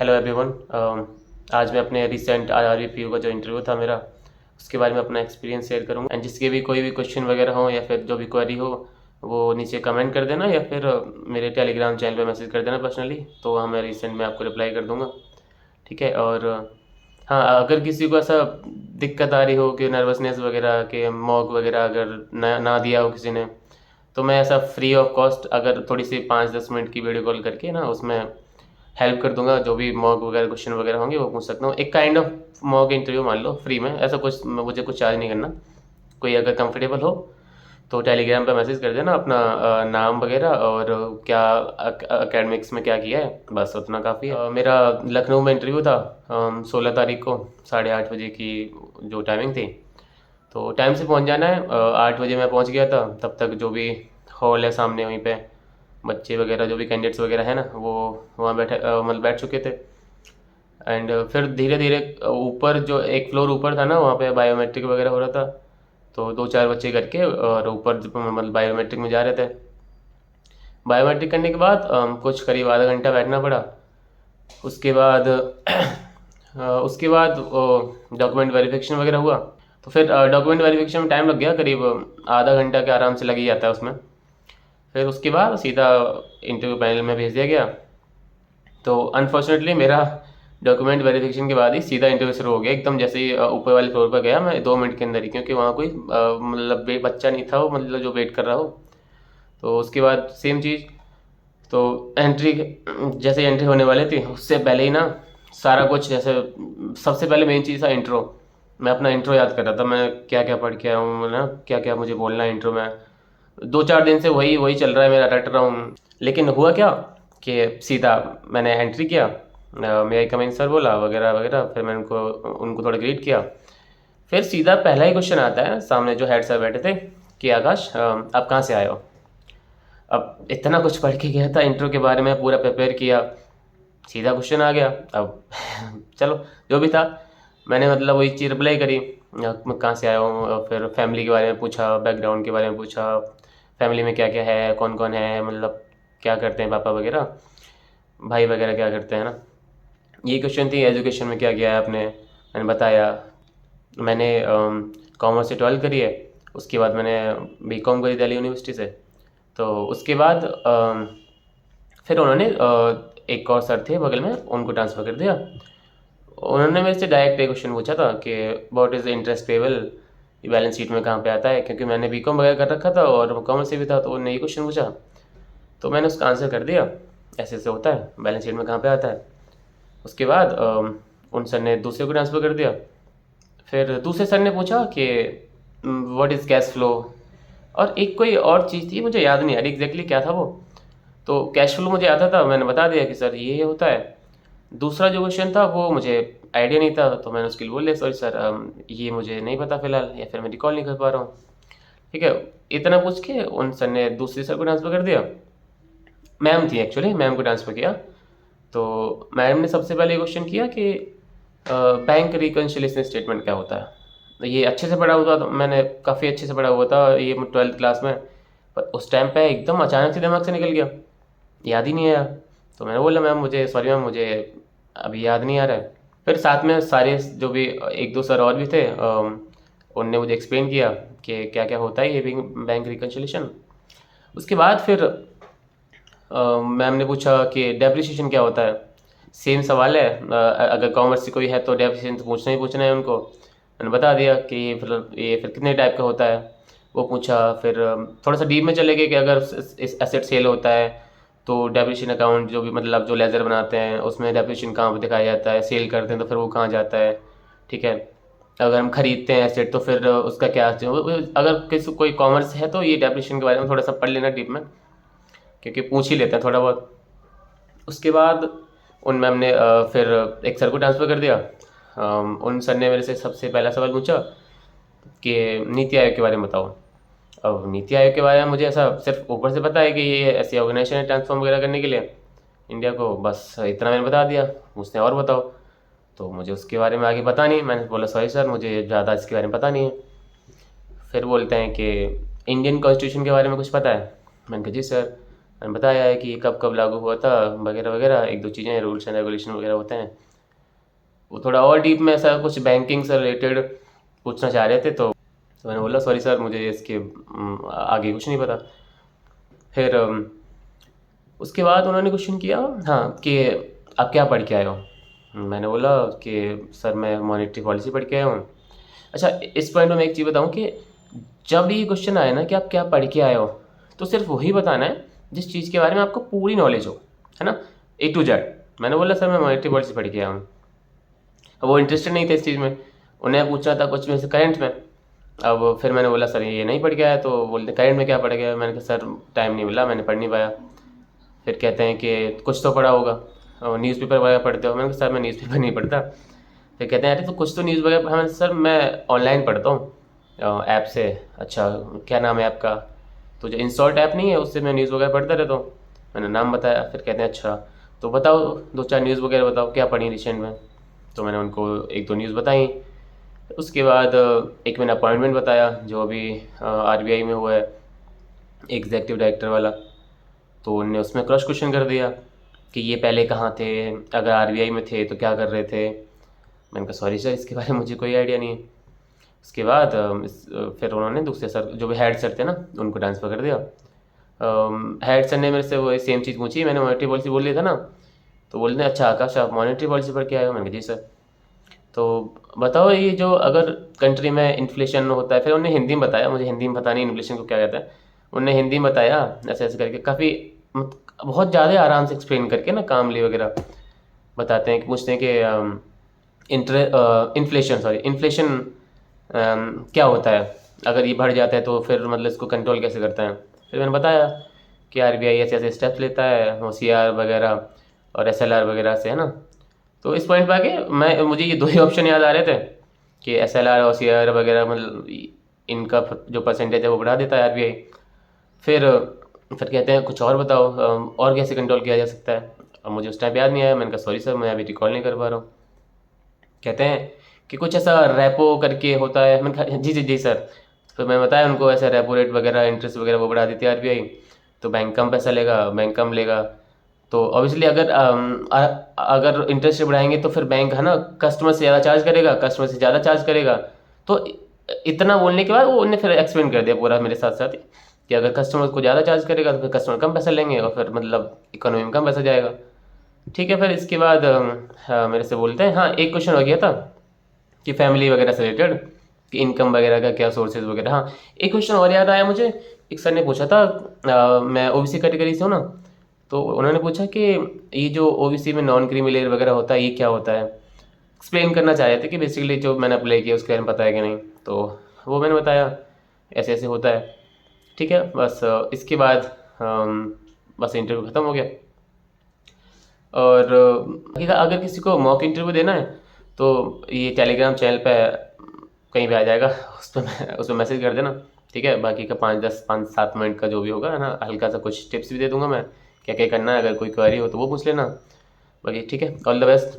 Hello everyone. आज मैं अपने रिसेंट RRBPU का जो इंटरव्यू था मेरा, उसके बारे में अपना एक्सपीरियंस शेयर करूँगा। एंड जिसके भी कोई भी क्वेश्चन वगैरह हो या फिर जो भी क्वेरी हो, वो नीचे कमेंट कर देना या फिर मेरे टेलीग्राम चैनल पे मैसेज कर देना पर्सनली, तो हाँ मैं रिसेंट में आपको रिप्लाई कर दूँगा। ठीक है। और हाँ, अगर किसी को ऐसा दिक्कत आ रही हो कि नर्वसनेस वगैरह के मॉक वगैरह अगर ना दिया हो किसी ने, तो मैं ऐसा फ्री ऑफ कॉस्ट अगर थोड़ी सी 5-10 मिनट की वीडियो कॉल करके ना उसमें हेल्प कर दूंगा। जो भी मॉक वगैरह क्वेश्चन वगैरह होंगे वो पूछ सकता हूँ। एक काइंड ऑफ मॉक इंटरव्यू मान लो, फ्री में। ऐसा कुछ मुझे कुछ चार्ज नहीं करना। कोई अगर कंफर्टेबल हो तो टेलीग्राम पे मैसेज कर देना अपना नाम वगैरह और क्या एकेडमिक्स में क्या किया है, बस उतना काफ़ी है। मेरा लखनऊ में इंटरव्यू था 16 तारीख को 8:30 बजे की जो टाइमिंग थी। तो टाइम से पहुंच जाना है। 8 बजे मैं पहुंच गया था। तब तक जो भी हॉल है सामने, वहीं पे बच्चे वगैरह जो भी कैंडिडेट्स वगैरह है ना, वो वहाँ बैठे मतलब बैठ चुके थे। एंड फिर धीरे धीरे ऊपर जो एक फ्लोर ऊपर था ना, वहाँ पे बायोमेट्रिक वगैरह हो रहा था। तो 2-4 बच्चे करके और ऊपर मतलब बायोमेट्रिक में जा रहे थे। बायोमेट्रिक करने के बाद कुछ करीब आधा घंटा बैठना पड़ा। उसके बाद उसके बाद डॉक्यूमेंट वेरिफिकेशन वगैरह हुआ। तो फिर डॉक्यूमेंट वेरिफिकेशन में टाइम लग गया, करीब आधा घंटा के आराम से लग ही जाता है उसमें। फिर उसके बाद सीधा इंटरव्यू पैनल में भेज दिया गया। तो अनफॉर्चुनेटली मेरा डॉक्यूमेंट वेरिफिकेशन के बाद ही सीधा इंटरव्यू शुरू हो गया एकदम। जैसे ही ऊपर वाले फ्लोर पर गया मैं 2 मिनट के अंदर ही, क्योंकि वहाँ कोई मतलब बच्चा नहीं था वो, मतलब जो वेट कर रहा हो। तो उसके बाद सेम चीज़। तो एंट्री, जैसे एंट्री होने वाले थी उससे पहले ही ना सारा कुछ, जैसे सबसे पहले मेन चीज़ था इंट्रो। मैं अपना इंट्रो याद कर रहा था, मैं क्या क्या पढ़ के आया हूँ ना, क्या क्या मुझे बोलना है इंट्रो में। 2-4 दिन से वही वही चल रहा है, मेरा रट रहा हूँ। लेकिन हुआ क्या कि सीधा मैंने एंट्री किया, मे आई कम इन सर बोला वगैरह वगैरह। फिर मैंने उनको उनको थोड़ा ग्रीट किया। फिर सीधा पहला ही क्वेश्चन आता है, सामने जो हेड सर बैठे थे, कि आकाश आप कहाँ से आए हो। अब इतना कुछ पढ़ के गया था इंट्रो के बारे में, पूरा प्रिपेयर किया, सीधा क्वेश्चन आ गया। अब चलो जो भी था, मैंने मतलब वही चीज़ रिप्लाई करी, मैं कहाँ से आया हूँ। और फिर फैमिली के बारे में पूछा, बैकग्राउंड के बारे में पूछा, फैमिली में क्या क्या है, कौन कौन है, मतलब क्या करते हैं पापा वगैरह, भाई वगैरह क्या करते हैं ना। ये क्वेश्चन थी। एजुकेशन में क्या किया है आपने, मैंने बताया। मैंने कॉमर्स से 12 करी है। उसके बाद मैंने बीकॉम करी दिल्ली यूनिवर्सिटी से। तो उसके बाद फिर उन्होंने एक और सर थे बगल में, उनको ट्रांसफ़र कर दिया। उन्होंने मेरे से डायरेक्ट एक क्वेश्चन पूछा था कि what is the interest payable, ये बैलेंस शीट में कहाँ पे आता है, क्योंकि मैंने बीकॉम वगैरह कर रखा था और कॉमर्स से भी था, तो उन्होंने ये क्वेश्चन पूछा। तो मैंने उसका आंसर कर दिया, ऐसे ऐसे होता है, बैलेंस शीट में कहाँ पे आता है। उसके बाद उन सर ने दूसरे को ट्रांसफ़र कर दिया। फिर दूसरे सर ने पूछा कि व्हाट इज़ कैश फ्लो, और एक कोई और चीज़ थी, मुझे याद नहीं आ रही एग्जैक्टली क्या था वो। तो कैश फ्लो मुझे आता था, मैंने बता दिया कि सर ये होता है। दूसरा जो क्वेश्चन था वो मुझे आइडिया नहीं था, तो मैंने उसके लिए बोल दिया सॉरी सर, ये मुझे नहीं पता फ़िलहाल, या फिर मैं रिकॉल नहीं कर पा रहा हूँ। ठीक है। इतना पूछ के उन सर ने दूसरे सर को ट्रांसफ़र कर दिया। मैम थी एक्चुअली, मैम को ट्रांसफ़र किया। तो मैम ने सबसे पहले क्वेश्चन किया कि बैंक रिकन्सिलिएशन स्टेटमेंट क्या होता है। तो ये अच्छे से पढ़ा हुआ था, मैंने काफ़ी अच्छे से पढ़ा हुआ था ये 12th क्लास में। पर उस टाइम पे एकदम अचानक से दिमाग से निकल गया, याद ही नहीं आया। तो मैंने बोला मैम मुझे सॉरी मैम, मुझे अभी याद नहीं आ रहा है। फिर साथ में सारे जो भी एक दो सर और भी थे, उनने मुझे एक्सप्लेन किया कि क्या क्या होता है ये बैंक रिकन्सिलिएशन। उसके बाद फिर मैम ने पूछा कि डेप्रिसिएशन क्या होता है। सेम सवाल है, अगर कॉमर्स से कोई है तो डेप्रिसिएशन तो पूछना ही पूछना है उनको। मैंने बता दिया कि ये फिर कितने टाइप का होता है, वो पूछा। फिर थोड़ा सा डीप में चले गए कि अगर इस एसेट सेल होता है तो डेप्रिसिएशन अकाउंट जो भी मतलब जो लेजर बनाते हैं उसमें डेप्रिसिएशन कहाँ पर दिखाया जाता है, सेल करते हैं तो फिर वो कहाँ जाता है। ठीक है। अगर हम खरीदते हैं एसेट तो फिर उसका क्या, अगर किसी कोई कॉमर्स है तो ये डेप्रिसिएशन के बारे में थोड़ा सा पढ़ लेना डीप में, क्योंकि पूछ ही लेते हैं थोड़ा बहुत। उसके बाद उन मैम ने फिर एक सर को ट्रांसफ़र कर दिया। उन सर ने मेरे से सबसे पहला सवाल पूछा कि नीति आयोग के बारे में बताओ। अब नीति आयोग के बारे में मुझे ऐसा सिर्फ ऊपर से पता है कि ये ऐसी ऑर्गेनाइजेशन है ट्रांसफॉर्म वगैरह करने के लिए इंडिया को, बस इतना मैंने बता दिया। पूछते हैं और बताओ, तो मुझे उसके बारे में आगे पता नहीं। मैंने बोला सॉरी सर, मुझे ज़्यादा इसके बारे में पता नहीं है। फिर बोलते हैं कि इंडियन कॉन्स्टिट्यूशन के बारे में कुछ पता है। मैंने कहा जी सर, मैंने बताया है कि कब कब लागू हुआ था वगैरह वगैरह, एक दो चीज़ें रूल्स एंड रेगुलेशन वगैरह होते हैं। वो थोड़ा और डीप में ऐसा कुछ बैंकिंग से रिलेटेड पूछना चाह रहे थे, तो मैंने बोला सॉरी सर, मुझे इसके आगे कुछ नहीं पता। फिर उसके बाद उन्होंने क्वेश्चन किया, हाँ, कि आप क्या पढ़ के आए हो। मैंने बोला कि सर मैं मॉनेटरी पॉलिसी पढ़ के आया हूँ। अच्छा, इस पॉइंट में मैं एक चीज़ बताऊँ कि जब ये क्वेश्चन आए ना कि आप क्या पढ़ के आए हो, तो सिर्फ वही बताना है जिस चीज़ के बारे में आपको पूरी नॉलेज हो, है ना, A to Z। मैंने बोला सर मैं मॉनेटरी पॉलिसी पढ़ के आया हूँ। वो इंटरेस्टेड नहीं थे इस चीज़ में, उन्हें पूछना था कुछ में से करंट में। अब फिर मैंने बोला सर ये नहीं पढ़ के आया, तो बोलते करंट में क्या पढ़ गया। मैंने कहा सर टाइम नहीं मिला, मैंने पढ़ नहीं पाया। फिर कहते हैं कि कुछ तो पढ़ा होगा, और न्यूज़पेपर वगैरह पढ़ते हो। मैंने कहा सर मैं न्यूज़पेपर नहीं पढ़ता। फिर कहते हैं अरे तो कुछ तो न्यूज़ वगैरह। मैंने सर मैं ऑनलाइन पढ़ता हूँ ऐप से। अच्छा, क्या नाम है ऐप का? तो जो इंस्टॉल्ड ऐप नहीं है उससे मैं न्यूज़ वगैरह पढ़ता रहता हूँ। मैंने नाम बताया। फिर कहते हैं अच्छा तो बताओ दो चार न्यूज़ वगैरह बताओ क्या पढ़ी रिसेंट में। तो मैंने उनको एक दो न्यूज़ बताई। उसके बाद एक मैंने अपॉइंटमेंट बताया जो अभी RBI में हुआ है, एग्जेक्टिव डायरेक्टर वाला। तो उनने उसमें क्रॉस क्वेश्चन कर दिया कि ये पहले कहाँ थे, अगर RBI में थे तो क्या कर रहे थे। मैंने कहा सॉरी सर इसके बारे में मुझे कोई आइडिया नहीं है। उसके बाद फिर उन्होंने दूसरे सर जो भी हेड सर थे ना उनको ट्रांसफ़र कर दिया। हेड सर ने मेरे से वो सेम चीज़ पूछी, मैंने मॉनेटरी पॉलिसी बोल लिया था ना। तो बोलते हैं अच्छा आकाश आप मॉनेटरी पॉलिसी पढ़ के आए हो। मैंने कहा जी सर। तो बताओ ये जो अगर कंट्री में इन्फ्लेशन होता है, फिर उन्हें हिंदी में बताया, मुझे हिंदी में पता नहीं इन्फ्लेशन को क्या कहता है। उन्हें हिंदी में बताया ऐसे ऐसे करके, काफ़ी बहुत ज़्यादा आराम से एक्सप्लेन करके ना, कामली वगैरह बताते हैं कि पूछते हैं कि इन्फ्लेशन क्या होता है, अगर ये बढ़ जाता है तो फिर मतलब इसको कंट्रोल कैसे करते हैं। फिर मैंने बताया कि RBI ऐसे ऐसे स्टेप्स लेता है, OCR वगैरह और SLR वगैरह से, है ना। तो इस पॉइंट पे आके मुझे ये दो ही ऑप्शन याद आ रहे थे कि SLR और OCR वगैरह, मतलब इनका जो परसेंटेज है वो बढ़ा देता है RBI। फिर कहते हैं कुछ और बताओ, और कैसे कंट्रोल किया जा सकता है। अब मुझे उस टाइम याद नहीं आया। मैंने कहा सॉरी सर मैं अभी रिकॉल नहीं कर पा रहा हूँ। कहते हैं कि कुछ ऐसा रेपो करके होता है। मैंने कहा जी जी जी सर। फिर मैं बताया उनको ऐसा रेपो रेट वगैरह इंटरेस्ट वगैरह वो बढ़ा देती है RBI, तो बैंक कम पैसा लेगा, बैंक कम लेगा। तो ऑब्वियसली अगर इंटरेस्ट रेट बढ़ाएंगे तो फिर बैंक, है ना, कस्टमर से ज़्यादा चार्ज करेगा, कस्टमर से ज़्यादा चार्ज करेगा। तो इतना बोलने के बाद वो उन्हें फिर एक्सप्लेन कर दिया पूरा मेरे साथ साथ ही कि अगर कस्टमर को ज़्यादा चार्ज करेगा तो फिर कस्टमर कम पैसा लेंगे और फिर मतलब इकोनॉमी में कम पैसा जाएगा। ठीक है। फिर इसके बाद हाँ, मेरे से बोलते हैं हाँ एक क्वेश्चन हो गया था कि फैमिली वगैरह से रिलेटेड, कि इनकम वगैरह का क्या सोर्सेज वगैरह। हाँ, एक क्वेश्चन और याद आया मुझे। एक सर ने पूछा था, मैं OBC कैटेगरी से हूँ ना, तो उन्होंने पूछा कि ये जो OBC में नॉन क्रीमी लेयर वगैरह होता है ये क्या होता है। एक्सप्लेन करना चाह रहे थे कि बेसिकली जो मैंने अप्लाई किया उसके बारे में पता है कि नहीं। तो वो मैंने बताया ऐसे ऐसे होता है। ठीक है, बस इसके बाद बस इंटरव्यू ख़त्म हो गया। और अगर किसी को मॉक इंटरव्यू देना है तो ये टेलीग्राम चैनल पे कहीं पे आ जाएगा, उस पर मैसेज कर देना। ठीक है, बाकी का 5-7 मिनट का जो भी होगा, है ना, हल्का सा कुछ टिप्स भी दे दूंगा मैं क्या क्या करना है। अगर कोई क्वेरी हो तो वो पूछ लेना। बाकी ठीक है, ऑल द बेस्ट।